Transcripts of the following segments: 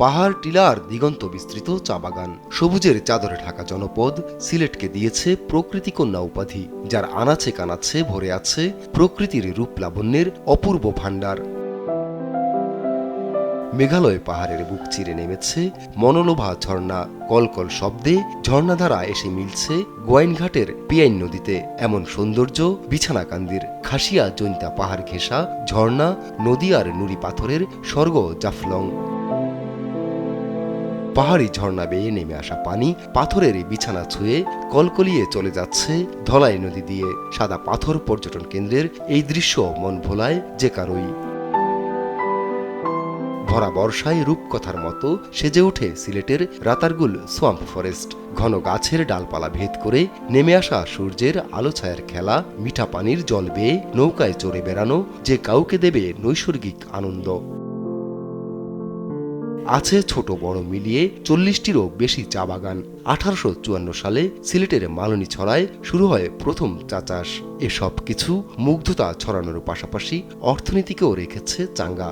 পাহাড় টিলা আর দিগন্ত বিস্তৃত চা বাগান, সবুজের চাদরে ঢাকা জনপদ সিলেটকে দিয়েছে প্রকৃতিকন্যা উপাধি, যার আনাচে কানাচে ভরে আছে প্রকৃতির রূপ লাবণ্যের অপূর্ব ভাণ্ডার। মেঘালয় পাহাড়ের বুক চিরে নেমেছে মনোলোভা ঝর্ণা, কলকল শব্দে ঝর্ণাধারা এসে মিলছে গোয়াইনঘাটের পিয়াইন নদীতে। এমন সৌন্দর্য বিছানাকান্দির খাসিয়া জৈন্তা পাহাড় ঘেঁষা ঝর্ণা, নদী আর নুড়ি পাথরের স্বর্গ জাফলং। পাহাড়ি ঝর্ণা বেয়ে নেমে আসা পানি পাথরের বিছানা ছুঁয়ে কলকলিয়ে চলে যাচ্ছে ধলাই নদী দিয়ে। সাদা পাথর পর্যটন কেন্দ্রের এই দৃশ্য মন ভোলায় যে কারোই। ভরা বর্ষায় রূপকথার মতো সেজে ওঠে সিলেটের রাতারগুল সোয়াম্প ফরেস্ট। ঘন গাছের ডালপালা ভেদ করে নেমে আসা সূর্যের আলো ছায়ার খেলা, মিঠা পানির জল বেয়ে নৌকায় চড়ে বেড়ানো যে কাউকে দেবে নৈসর্গিক আনন্দ। আছে ছোট বড় মিলিয়ে 40টিরও বেশি চা বাগান। 1854 সালে সিলেটের মালনীছড়ায় শুরু হয় প্রথম চা চাষ। এসব কিছু মুগ্ধতা ছড়ানোর পাশাপাশি অর্থনীতিকেও রেখেছে চাঙ্গা।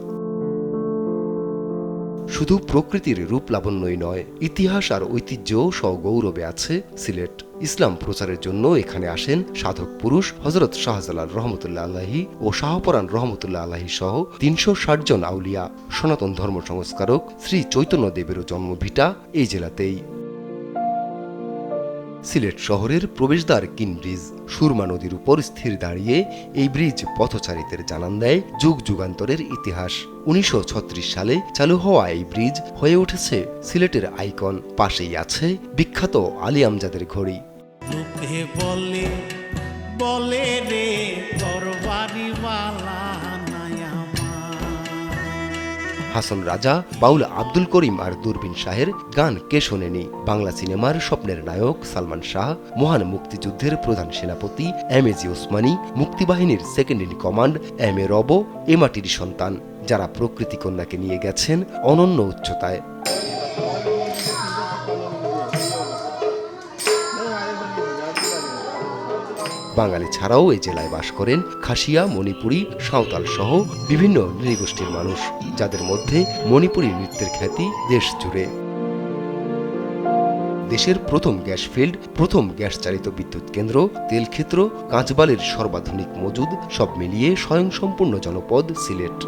শুধু প্রকৃতির রূপ লাবণ্যই নয়, ইতিহাস আর ঐতিহ্যও সগৌরবে আছে সিলেট। ইসলাম প্রচারের জন্য এখানে আসেন সাধক পুরুষ হযরত শাহজালাল রহমতুল্লাহ আলাহি ও শাহপরাণ রহমতুল্লাহ আলাহি সহ 360 জন আউলিয়া। সনাতন ধর্ম সংস্কারক শ্রী চৈতন্যদেবেরও জন্মভিটা এই জেলাতেই। সিলেট শহরের প্রবেশদ্বার কিন ব্রিজ, সুরমা নদীর উপর স্থির দাঁড়িয়ে এই ব্রিজ পথচারীদের জানান দেয় যুগ যুগান্তরের ইতিহাস। 1936 সালে চালু হওয়া এই ব্রিজ হয়ে উঠেছে সিলেটের আইকন। পাশেই আছে বিখ্যাত আলী আমজাদের ঘড়ি। বলে রে হাসন রাজা, বাউল আব্দুল করিম আর দূরবীন শাহের গান কে শোনেনি। বাংলা সিনেমার স্বপ্নের নায়ক সালমান শাহ, মহান মুক্তিযুদ্ধের প্রধান সেনাপতি এম.এ.জি. ওসমানী, মুক্তিবাহিনীর সেকেন্ড ইন কমান্ড এম.এ. রব এ মাটির সন্তান, যারা প্রকৃতি কন্যাকে নিয়ে গেছেন অনন্য উচ্চতায়। বাঙালি ছাড়াও এই জেলায় বাস করেন খাসিয়া, মণিপুরী, সাঁওতাল সহ বিভিন্ন নৃগোষ্ঠীর মানুষ, যাদের মধ্যে মণিপুরী নৃত্যের খ্যাতি দেশ জুড়ে। দেশের প্রথম গ্যাস ফিল্ড, প্রথম গ্যাস চালিত বিদ্যুৎ কেন্দ্র, তেলক্ষেত্র, কাঁচবালির সর্বাধুনিক মজুদ, সব মিলিয়ে স্বয়ংসম্পূর্ণ জনপদ সিলেট।